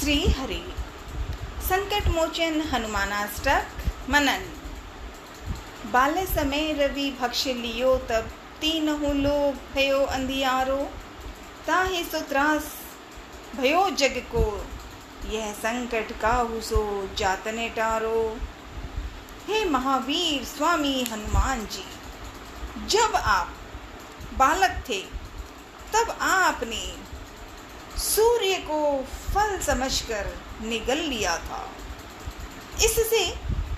श्री हरि संकट मोचन हनुमानाष्टक मनन। बाल्य समय रवि भक्ष लियो, तब तीनहु लोग भयो अंधियारो। ताहि सुत्रास भयो जग को, यह संकट काहू सो जातने टारो। हे महावीर स्वामी हनुमान जी, जब आप बालक थे तब आपने सूर्य को फल समझकर निगल लिया था। इससे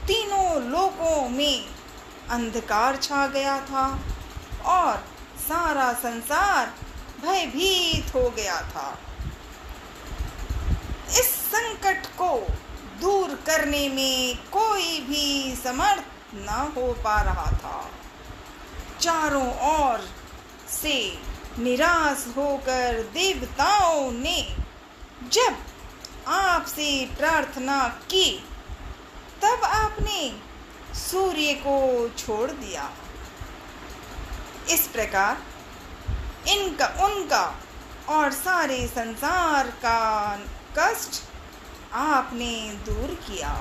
तीनों लोकों में अंधकार छा गया था और सारा संसार भयभीत हो गया था। इस संकट को दूर करने में कोई भी समर्थ न हो पा रहा था। चारों ओर से निराश होकर देवताओं ने जब आपसे प्रार्थना की, तब आपने सूर्य को छोड़ दिया। इस प्रकार उनका और सारे संसार का कष्ट आपने दूर किया।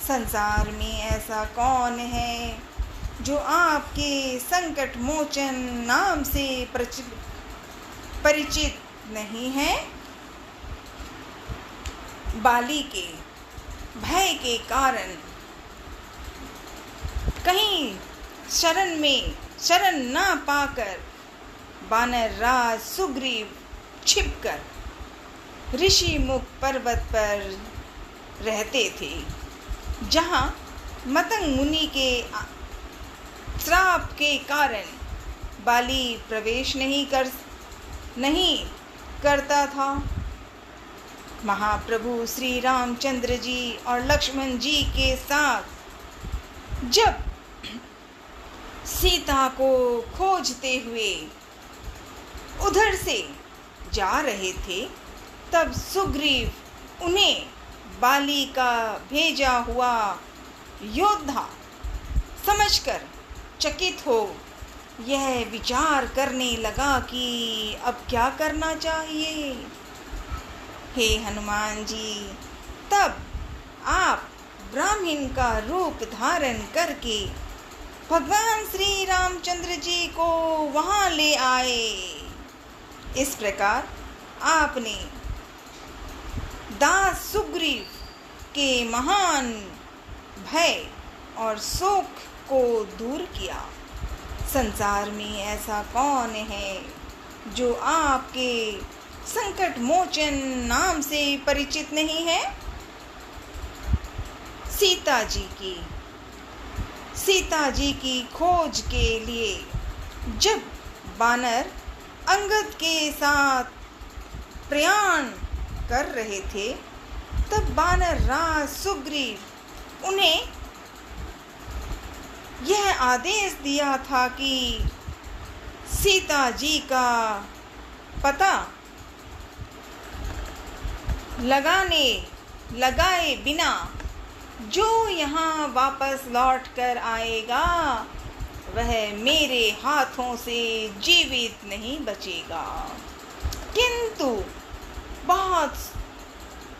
संसार में ऐसा कौन है जो आपके संकट मोचन नाम से परिचित नहीं है। बाली के भय के कारण कहीं शरण न पाकर वानर राज सुग्रीव छिपकर ऋषि मुख पर्वत पर रहते थे, जहां मतंग मुनि के श्राप के कारण बाली प्रवेश नहीं करता था। महाप्रभु श्री रामचंद्र जी और लक्ष्मण जी के साथ जब सीता को खोजते हुए उधर से जा रहे थे, तब सुग्रीव उन्हें बाली का भेजा हुआ योद्धा समझकर चकित हो यह विचार करने लगा कि अब क्या करना चाहिए। हे हनुमान जी, तब आप ब्राह्मण का रूप धारण करके भगवान श्री रामचंद्र जी को वहां ले आए। इस प्रकार आपने दास सुग्रीव के महान भय और शोक को दूर किया। संसार में ऐसा कौन है जो आपके संकट मोचन नाम से परिचित नहीं है। सीता जी की खोज के लिए जब वानर अंगद के साथ प्रयाण कर रहे थे, तब वानर राज सुग्रीव उन्हें यह आदेश दिया था कि सीता जी का पता लगाए बिना जो यहाँ वापस लौट कर आएगा, वह मेरे हाथों से जीवित नहीं बचेगा। किंतु बहुत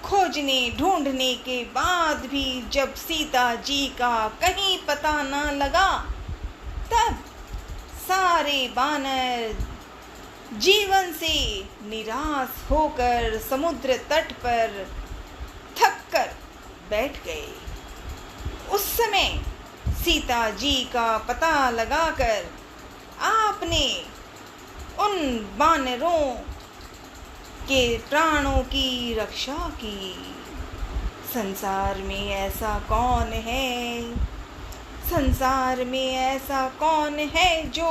खोजने ढूंढने के बाद भी जब सीता जी का कहीं पता न लगा, तब सारे वानर जीवन से निराश होकर समुद्र तट पर थक कर बैठ गए। उस समय सीता जी का पता लगाकर आपने उन वानरों के प्राणों की रक्षा की। संसार में ऐसा कौन है, संसार में ऐसा कौन है जो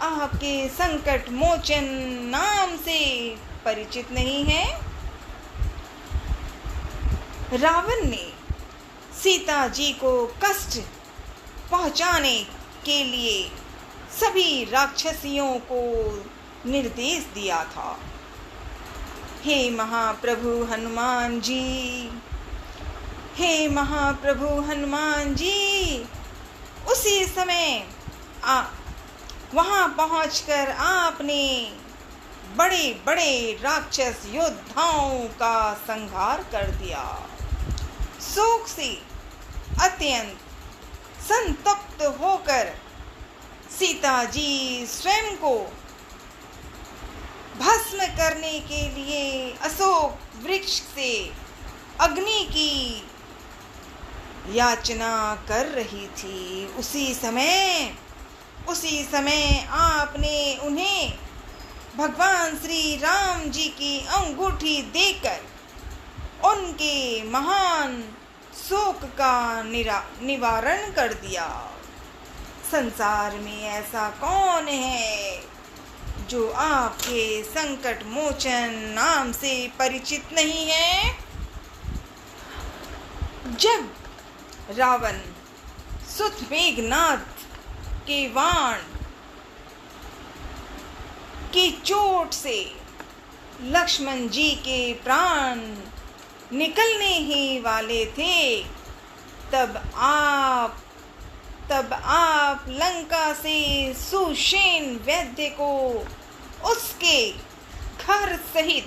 आपके संकट मोचन नाम से परिचित नहीं है। रावण ने सीता जी को कष्ट पहुंचाने के लिए सभी राक्षसियों को निर्देश दिया था। हे महाप्रभु हनुमान जी, हे महाप्रभु हनुमान जी, उसी समय वहां पहुंचकर आपने बड़े बड़े राक्षस योद्धाओं का संहार कर दिया। शोक से अत्यंत संतप्त होकर सीता जी स्वयं को भस्म करने के लिए अशोक वृक्ष से अग्नि की याचना कर रही थी। उसी समय आपने उन्हें भगवान श्री राम जी की अंगूठी देकर उनके महान शोक का निवारण कर दिया। संसार में ऐसा कौन है जो आपके संकट मोचन नाम से परिचित नहीं है? जब रावण सुत मेघनाद के बाण की चोट से लक्ष्मण जी के प्राण निकलने ही वाले थे, तब आप लंका से सुषेण वैद्य को उसके घर सहित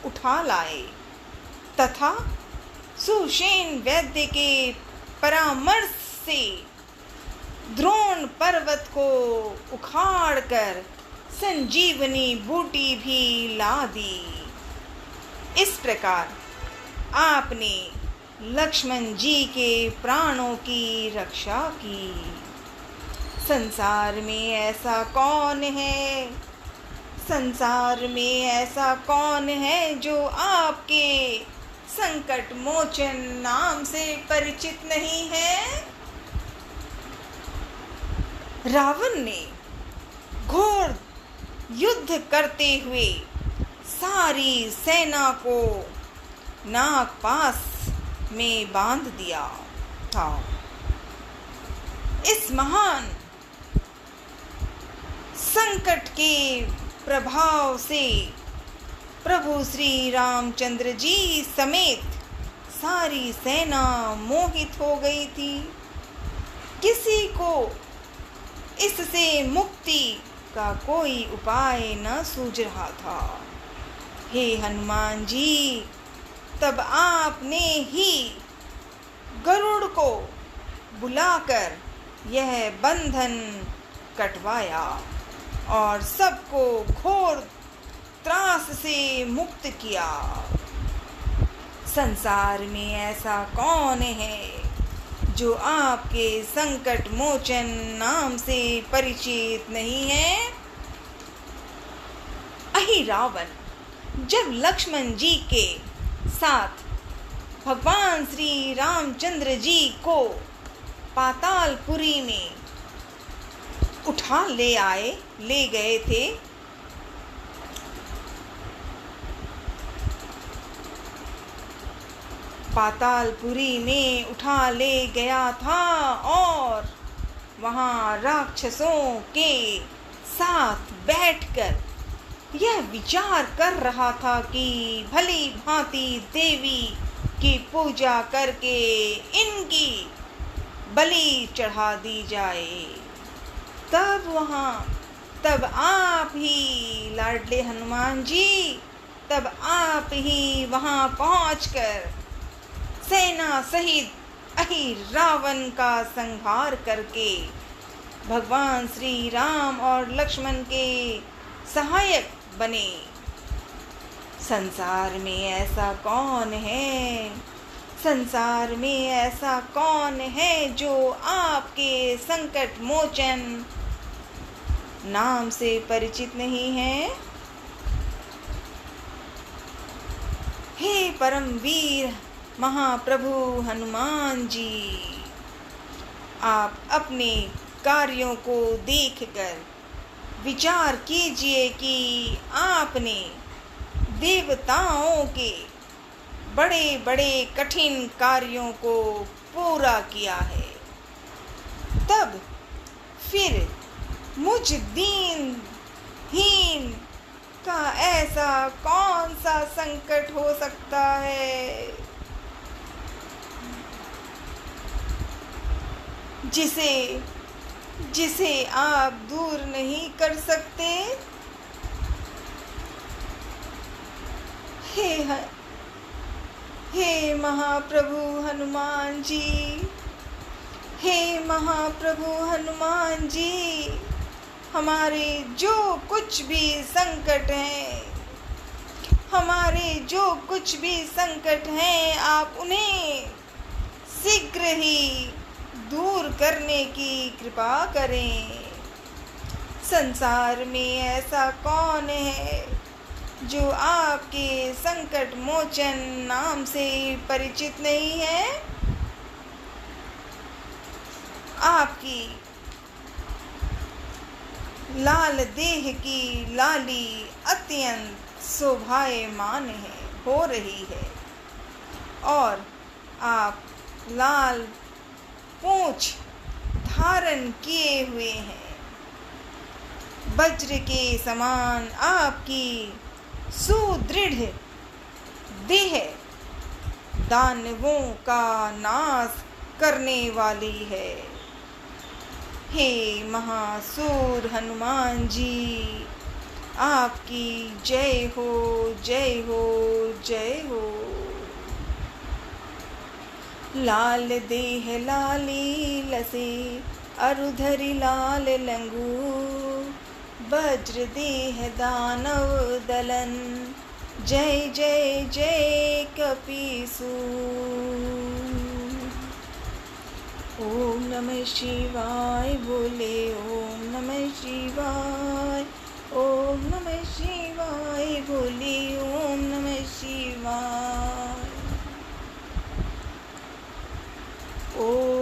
उठा लाए तथा सुषेण वैद्य के परामर्श से द्रोण पर्वत को उखाड़कर संजीवनी बूटी भी ला दी। इस प्रकार आपने लक्ष्मण जी के प्राणों की रक्षा की। संसार में ऐसा कौन है? संसार में ऐसा कौन है जो आपके संकट मोचन नाम से परिचित नहीं है? रावण ने घोर युद्ध करते हुए सारी सेना को नागपास में बांध दिया था। इस महान संकट के प्रभाव से प्रभु श्री रामचंद्र जी समेत सारी सेना मोहित हो गई थी। किसी को इससे मुक्ति का कोई उपाय न सूझ रहा था। हे हनुमान जी, तब आपने ही गरुड़ को बुलाकर यह बंधन कटवाया और सबको घोर त्रास से मुक्त किया। संसार में ऐसा कौन है जो आपके संकट मोचन नाम से परिचित नहीं है? अहि रावण, जब लक्ष्मण जी के साथ भगवान श्री रामचंद्र जी को पातालपुरी में उठा ले गए थे, पातालपुरी में उठा ले गया था और वहाँ राक्षसों के साथ बैठकर यह विचार कर रहा था कि भली भांति देवी की पूजा करके इनकी बलि चढ़ा दी जाए। तब आप ही लाडले हनुमान जी, तब आप ही वहाँ पहुँचकर सेना सहित अहि रावण का संहार करके भगवान श्री राम और लक्ष्मण के सहायक बने। संसार में ऐसा कौन है? संसार में ऐसा कौन है जो आपके संकट मोचन नाम से परिचित नहीं है? हे परमवीर महाप्रभु हनुमान जी, आप अपने कार्यों को देखकर विचार कीजिए कि आपने देवताओं के बड़े बड़े कठिन कार्यों को पूरा किया है, तब फिर मुझ दीनहीन का ऐसा कौन सा संकट हो सकता है जिसे आप दूर नहीं कर सकते? हे हे महाप्रभु हनुमान जी, हे महाप्रभु हनुमान जी, हमारे जो कुछ भी संकट हैं, हमारे जो कुछ भी संकट हैं, आप उन्हें शीघ्र ही दूर करने की कृपा करें। संसार में ऐसा कौन है जो आपके संकट मोचन नाम से परिचित नहीं है। आपकी लाल देह की लाली अत्यंत शोभायमान है हो रही है और आप लाल पूंछ धारण किए हुए हैं। वज्र के समान आपकी सुदृढ़ देह दानवों का नाश करने वाली है। हे महासूर हनुमान जी, आपकी जय हो, जय हो, जय हो। लाल देह लाली लसे अरुधरि लाल लंगू, वज्र देह दानव दलन, जय जय जय कपीसु। ओम नमः शिवाय बोले, ओम नमः शिवाय, ओम नमः शिवाय बोले, ओम नमः शिवाय। ओम